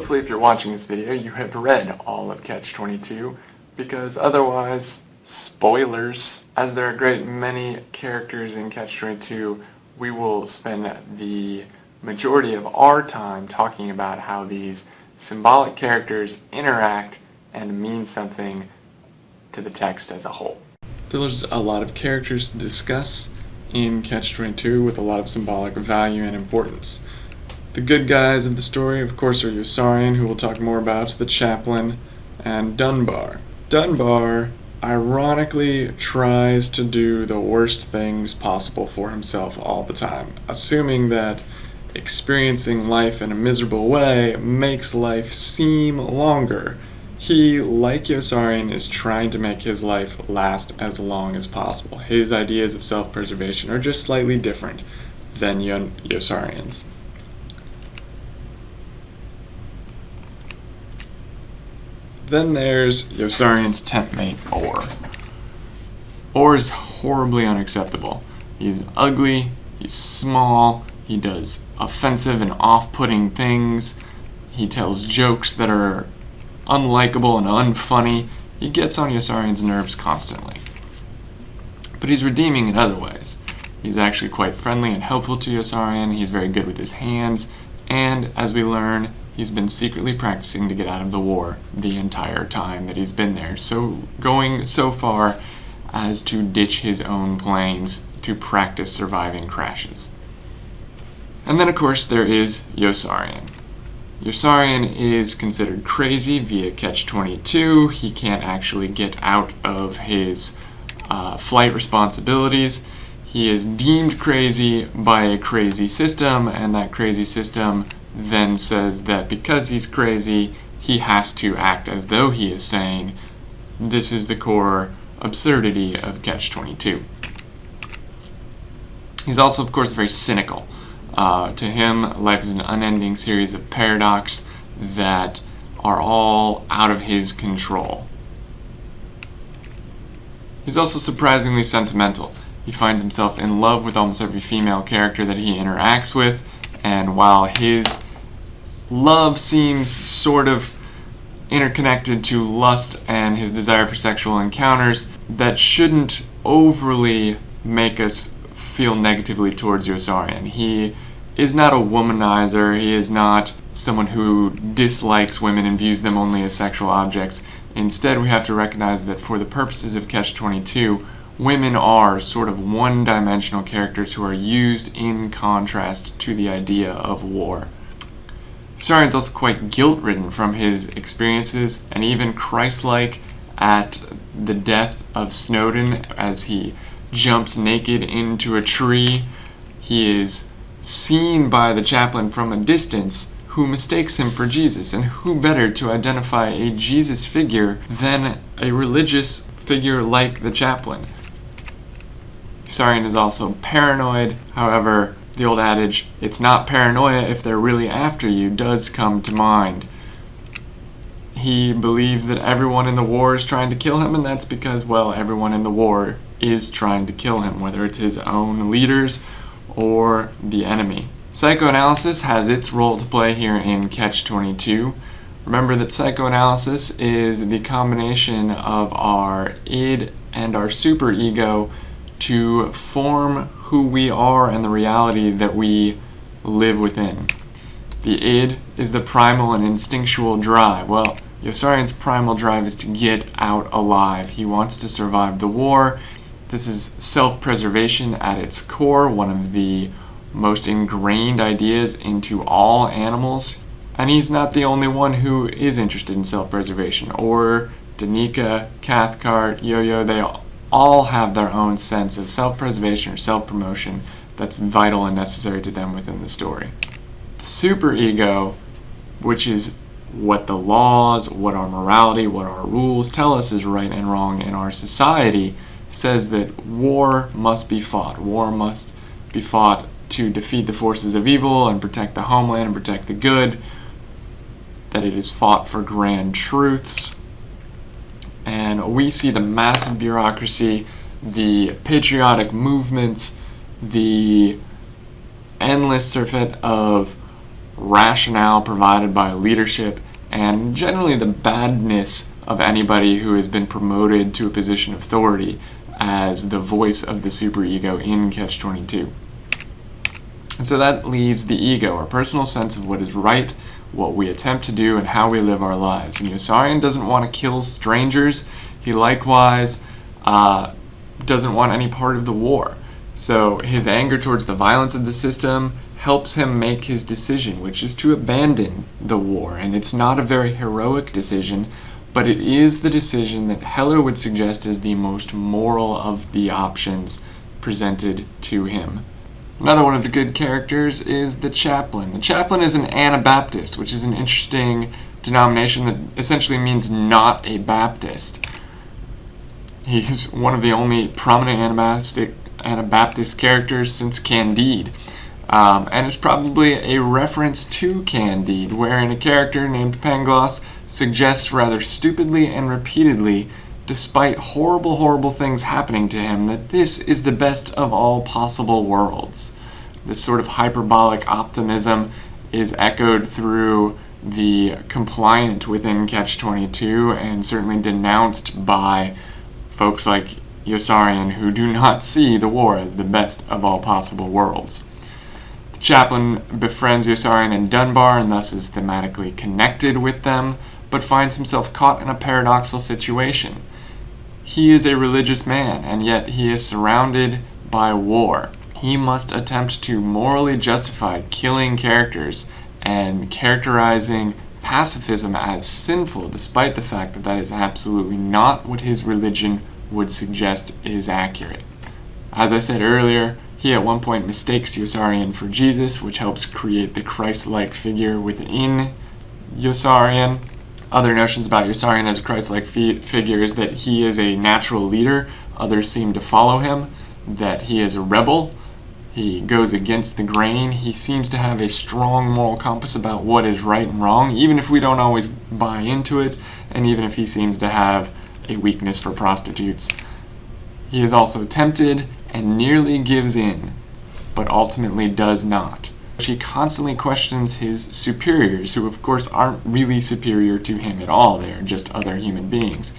Hopefully if you're watching this video, you have read all of Catch-22, because otherwise, spoilers. As there are a great many characters in Catch-22, we will spend the majority of our time talking about how these symbolic characters interact and mean something to the text as a whole. There's a lot of characters to discuss in Catch-22 with a lot of symbolic value and importance. The good guys of the story, of course, are Yossarian, who we'll talk more about, the Chaplain, and Dunbar. Dunbar, ironically, tries to do the worst things possible for himself all the time, assuming that experiencing life in a miserable way makes life seem longer. He, like Yossarian, is trying to make his life last as long as possible. His ideas of self-preservation are just slightly different than Yossarian's. Then there's Yossarian's tent mate, Orr. Orr is horribly unacceptable. He's ugly, he's small, he does offensive and off-putting things, he tells jokes that are unlikable and unfunny. He gets on Yossarian's nerves constantly. But he's redeeming in other ways. He's actually quite friendly and helpful to Yossarian, he's very good with his hands, and as we learn, he's been secretly practicing to get out of the war the entire time that he's been there, so going so far as to ditch his own planes to practice surviving crashes. And then of course there is Yossarian. Yossarian is considered crazy via Catch-22. He can't actually get out of his flight responsibilities. He is deemed crazy by a crazy system, and that crazy system then says that because he's crazy, he has to act as though he is sane. This is the core absurdity of Catch-22. He's also, of course, very cynical. To him, life is an unending series of paradox that are all out of his control. He's also surprisingly sentimental. He finds himself in love with almost every female character that he interacts with, and while his love seems sort of interconnected to lust and his desire for sexual encounters, that shouldn't overly make us feel negatively towards Yossarian. He is not a womanizer, he is not someone who dislikes women and views them only as sexual objects. Instead, we have to recognize that for the purposes of Catch-22, women are sort of one-dimensional characters who are used in contrast to the idea of war. Yossarian's also quite guilt-ridden from his experiences, and even Christ-like at the death of Snowden as he jumps naked into a tree. He is seen by the chaplain from a distance, who mistakes him for Jesus, and who better to identify a Jesus figure than a religious figure like the chaplain. Yossarian is also paranoid. However, the old adage, it's not paranoia if they're really after you, does come to mind. He believes that everyone in the war is trying to kill him, and that's because, well, everyone in the war is trying to kill him, whether it's his own leaders or the enemy. Psychoanalysis has its role to play here in Catch-22. Remember that psychoanalysis is the combination of our id and our superego to form who we are and the reality that we live within. The id is the primal and instinctual drive. Well, Yossarian's primal drive is to get out alive. He wants to survive the war. This is self-preservation at its core, one of the most ingrained ideas into all animals. And he's not the only one who is interested in self-preservation. Or Danica, Cathcart, Yo-Yo, they all have their own sense of self-preservation or self-promotion that's vital and necessary to them within the story. The superego, which is what the laws, what our morality, what our rules tell us is right and wrong in our society, says that war must be fought. War must be fought to defeat the forces of evil and protect the homeland and protect the good, that it is fought for grand truths. And we see the massive bureaucracy, the patriotic movements, the endless surfeit of rationale provided by leadership, and generally the badness of anybody who has been promoted to a position of authority as the voice of the superego in Catch-22. And so that leaves the ego, our personal sense of what is right, what we attempt to do, and how we live our lives. And Yossarian doesn't want to kill strangers. He likewise doesn't want any part of the war. So his anger towards the violence of the system helps him make his decision, which is to abandon the war. And it's not a very heroic decision, but it is the decision that Heller would suggest is the most moral of the options presented to him. Another one of the good characters is the chaplain. The chaplain is an Anabaptist, which is an interesting denomination that essentially means not a Baptist. He's one of the only prominent Anabaptist characters since Candide. And it's probably a reference to Candide, wherein a character named Pangloss suggests rather stupidly and repeatedly, despite horrible things happening to him, that this is the best of all possible worlds. This sort of hyperbolic optimism is echoed through the compliant within Catch-22 and certainly denounced by folks like Yossarian, who do not see the war as the best of all possible worlds. The chaplain befriends Yossarian and Dunbar and thus is thematically connected with them, but finds himself caught in a paradoxical situation. He is a religious man, and yet he is surrounded by war. He must attempt to morally justify killing characters and characterizing pacifism as sinful, despite the fact that that is absolutely not what his religion would suggest is accurate. As I said earlier, he at one point mistakes Yossarian for Jesus, which helps create the Christ-like figure within Yossarian. Other notions about Yossarian as a Christ-like figure is that he is a natural leader, others seem to follow him, that he is a rebel, he goes against the grain, he seems to have a strong moral compass about what is right and wrong, even if we don't always buy into it, and even if he seems to have a weakness for prostitutes. He is also tempted and nearly gives in, but ultimately does not. He constantly questions his superiors, who of course aren't really superior to him at all, they are just other human beings.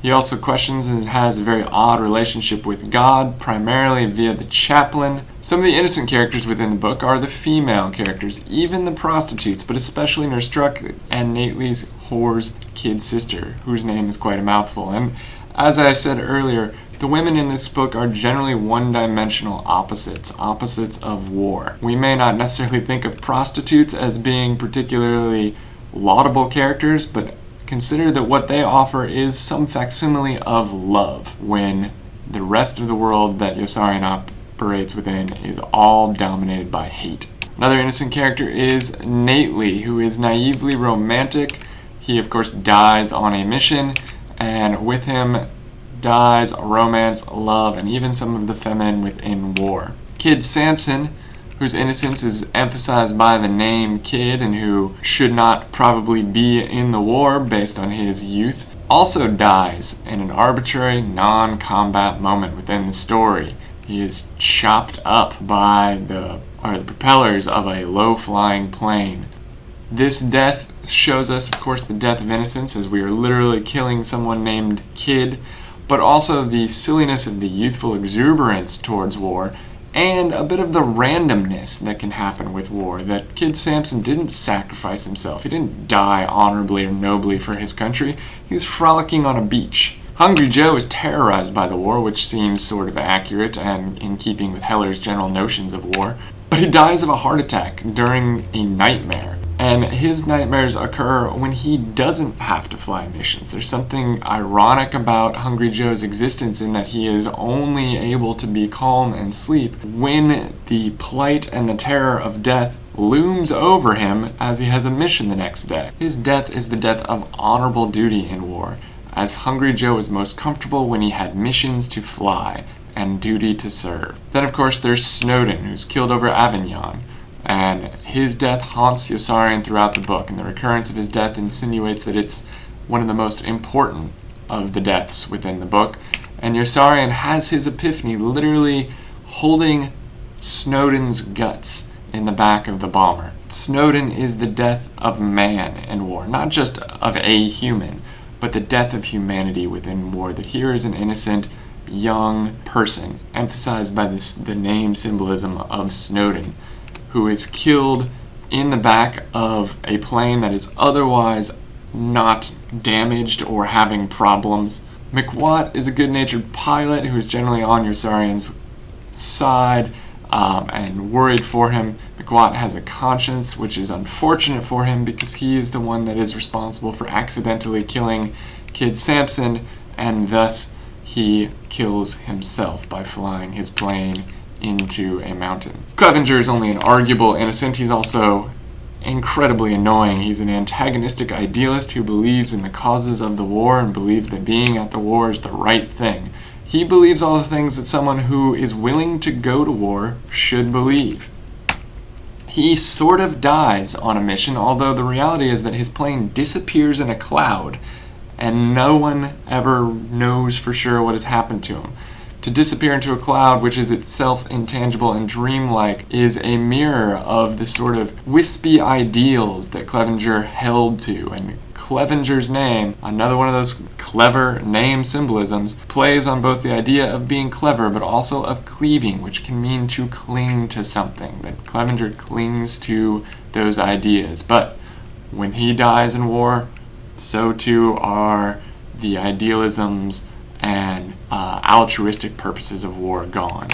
He also questions and has a very odd relationship with God, primarily via the chaplain. Some of the innocent characters within the book are the female characters, even the prostitutes, but especially Nurse Truck and Nately's whore's kid sister, whose name is quite a mouthful. And as I said earlier, the women in this book are generally one-dimensional opposites of war. We may not necessarily think of prostitutes as being particularly laudable characters, but consider that what they offer is some facsimile of love, when the rest of the world that Yossarian operates within is all dominated by hate. Another innocent character is Nately, who is naively romantic. He, of course, dies on a mission, and with him dies romance, love, and even some of the feminine within war. Kid Samson, whose innocence is emphasized by the name Kid and who should not probably be in the war based on his youth, also dies in an arbitrary non-combat moment within the story. He is chopped up by the propellers of a low-flying plane. This death shows us, of course, the death of innocence, as we are literally killing someone named Kid, but also the silliness of the youthful exuberance towards war, and a bit of the randomness that can happen with war, that Kid Samson didn't sacrifice himself. He didn't die honorably or nobly for his country. He was frolicking on a beach. Hungry Joe is terrorized by the war, which seems sort of accurate and in keeping with Heller's general notions of war, but he dies of a heart attack during a nightmare. And his nightmares occur when he doesn't have to fly missions. There's something ironic about Hungry Joe's existence in that he is only able to be calm and sleep when the plight and the terror of death looms over him as he has a mission the next day. His death is the death of honorable duty in war, as Hungry Joe was most comfortable when he had missions to fly and duty to serve. Then of course there's Snowden, who's killed over Avignon. And his death haunts Yossarian throughout the book, and the recurrence of his death insinuates that it's one of the most important of the deaths within the book. And Yossarian has his epiphany literally holding Snowden's guts in the back of the bomber. Snowden is the death of man in war, not just of a human, but the death of humanity within war. That here is an innocent young person, emphasized by the name symbolism of Snowden, who is killed in the back of a plane that is otherwise not damaged or having problems. McWatt is a good-natured pilot who is generally on Yossarian's side and worried for him. McWatt has a conscience, which is unfortunate for him because he is the one that is responsible for accidentally killing Kid Sampson, and thus he kills himself by flying his plane into a mountain. Clevenger is only an arguable innocent. He's also incredibly annoying. He's an antagonistic idealist who believes in the causes of the war and believes that being at the war is the right thing. He believes all the things that someone who is willing to go to war should believe. He sort of dies on a mission, although the reality is that his plane disappears in a cloud and no one ever knows for sure what has happened to him. To disappear into a cloud, which is itself intangible and dreamlike, is a mirror of the sort of wispy ideals that Clevenger held to. And Clevenger's name, another one of those clever name symbolisms, plays on both the idea of being clever but also of cleaving, which can mean to cling to something. That Clevenger clings to those ideas. But when he dies in war, so too are the idealisms and altruistic purposes of war gone.